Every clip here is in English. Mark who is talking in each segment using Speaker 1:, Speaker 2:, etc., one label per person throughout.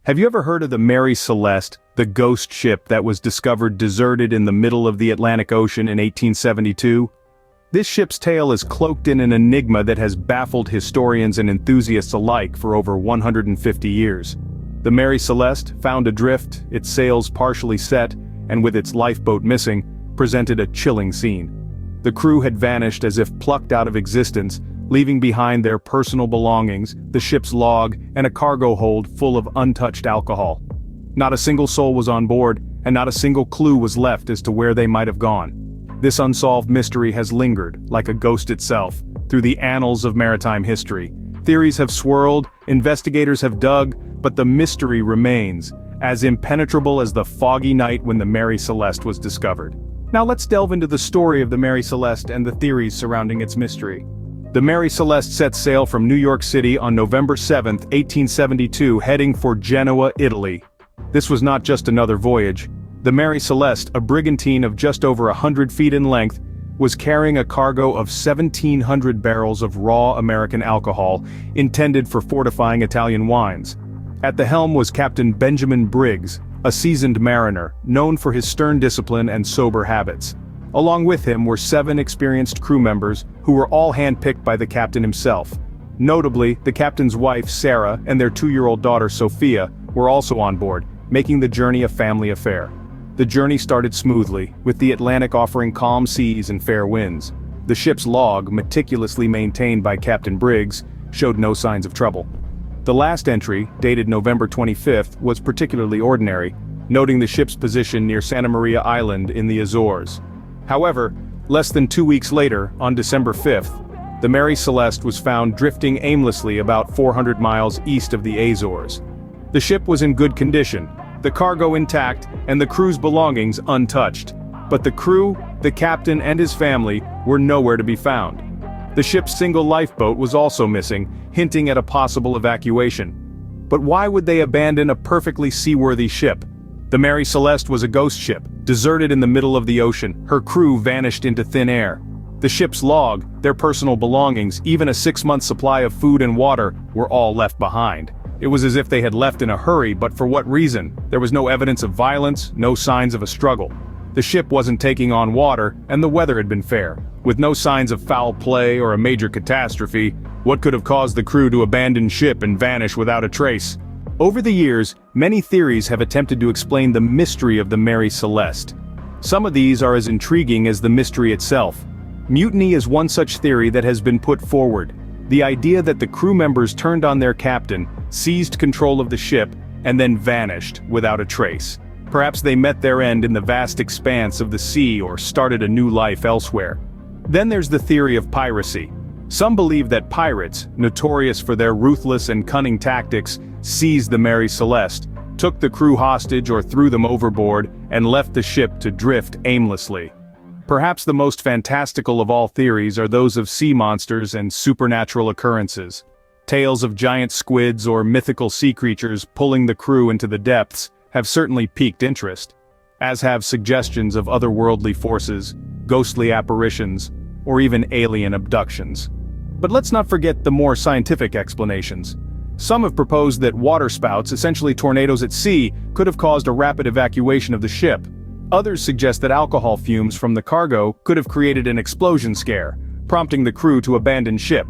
Speaker 1: Have you ever heard of the Mary Celeste, the ghost ship that was discovered deserted in the middle of the Atlantic Ocean in 1872? This ship's tale is cloaked in an enigma that has baffled historians and enthusiasts alike for over 150 years. The Mary Celeste, found adrift, its sails partially set, and with its lifeboat missing, presented a chilling scene. The crew had vanished as if plucked out of existence, leaving behind their personal belongings, the ship's log, and a cargo hold full of untouched alcohol. Not a single soul was on board, and not a single clue was left as to where they might have gone. This unsolved mystery has lingered, like a ghost itself, through the annals of maritime history. Theories have swirled, investigators have dug, but the mystery remains, as impenetrable as the foggy night when the Mary Celeste was discovered. Now let's delve into the story of the Mary Celeste and the theories surrounding its mystery. The Mary Celeste set sail from New York City on November 7, 1872, heading for Genoa, Italy. This was not just another voyage. The Mary Celeste, a brigantine of just over 100 feet in length, was carrying a cargo of 1,700 barrels of raw American alcohol, intended for fortifying Italian wines. At the helm was Captain Benjamin Briggs, a seasoned mariner, known for his stern discipline and sober habits. Along with him were 7 experienced crew members, who were all handpicked by the captain himself. Notably, the captain's wife, Sarah, and their 2-year-old daughter, Sophia, were also on board, making the journey a family affair. The journey started smoothly, with the Atlantic offering calm seas and fair winds. The ship's log, meticulously maintained by Captain Briggs, showed no signs of trouble. The last entry, dated November 25th, was particularly ordinary, noting the ship's position near Santa Maria Island in the Azores. However, less than 2 weeks later, on December 5th, the Mary Celeste was found drifting aimlessly about 400 miles east of the Azores. The ship was in good condition, the cargo intact, and the crew's belongings untouched. But the crew, the captain and his family, were nowhere to be found. The ship's single lifeboat was also missing, hinting at a possible evacuation. But why would they abandon a perfectly seaworthy ship? The Mary Celeste was a ghost ship, deserted in the middle of the ocean. Her crew vanished into thin air. The ship's log, their personal belongings, even a 6-month supply of food and water, were all left behind. It was as if they had left in a hurry, but for what reason? There was no evidence of violence, no signs of a struggle. The ship wasn't taking on water, and the weather had been fair. With no signs of foul play or a major catastrophe, what could have caused the crew to abandon ship and vanish without a trace? Over the years, many theories have attempted to explain the mystery of the Mary Celeste. Some of these are as intriguing as the mystery itself. Mutiny is one such theory that has been put forward. The idea that the crew members turned on their captain, seized control of the ship, and then vanished without a trace. Perhaps they met their end in the vast expanse of the sea or started a new life elsewhere. Then there's the theory of piracy. Some believe that pirates, notorious for their ruthless and cunning tactics, seized the Mary Celeste, took the crew hostage or threw them overboard, and left the ship to drift aimlessly. Perhaps the most fantastical of all theories are those of sea monsters and supernatural occurrences. Tales of giant squids or mythical sea creatures pulling the crew into the depths have certainly piqued interest, as have suggestions of otherworldly forces, ghostly apparitions, or even alien abductions. But let's not forget the more scientific explanations. Some have proposed that waterspouts, essentially tornadoes at sea, could have caused a rapid evacuation of the ship. Others suggest that alcohol fumes from the cargo could have created an explosion scare, prompting the crew to abandon ship.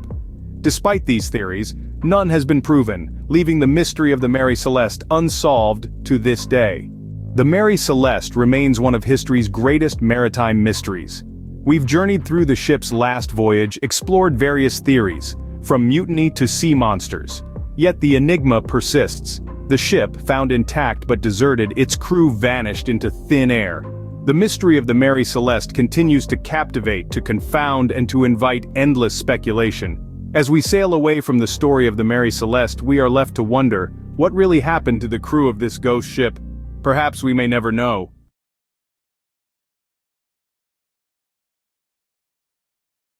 Speaker 1: Despite these theories, none has been proven, leaving the mystery of the Mary Celeste unsolved to this day. The Mary Celeste remains one of history's greatest maritime mysteries. We've journeyed through the ship's last voyage, explored various theories, from mutiny to sea monsters. Yet the enigma persists. The ship, found intact but deserted, its crew vanished into thin air. The mystery of the Mary Celeste continues to captivate, to confound, and to invite endless speculation. As we sail away from the story of the Mary Celeste, we are left to wonder, what really happened to the crew of this ghost ship? Perhaps we may never know.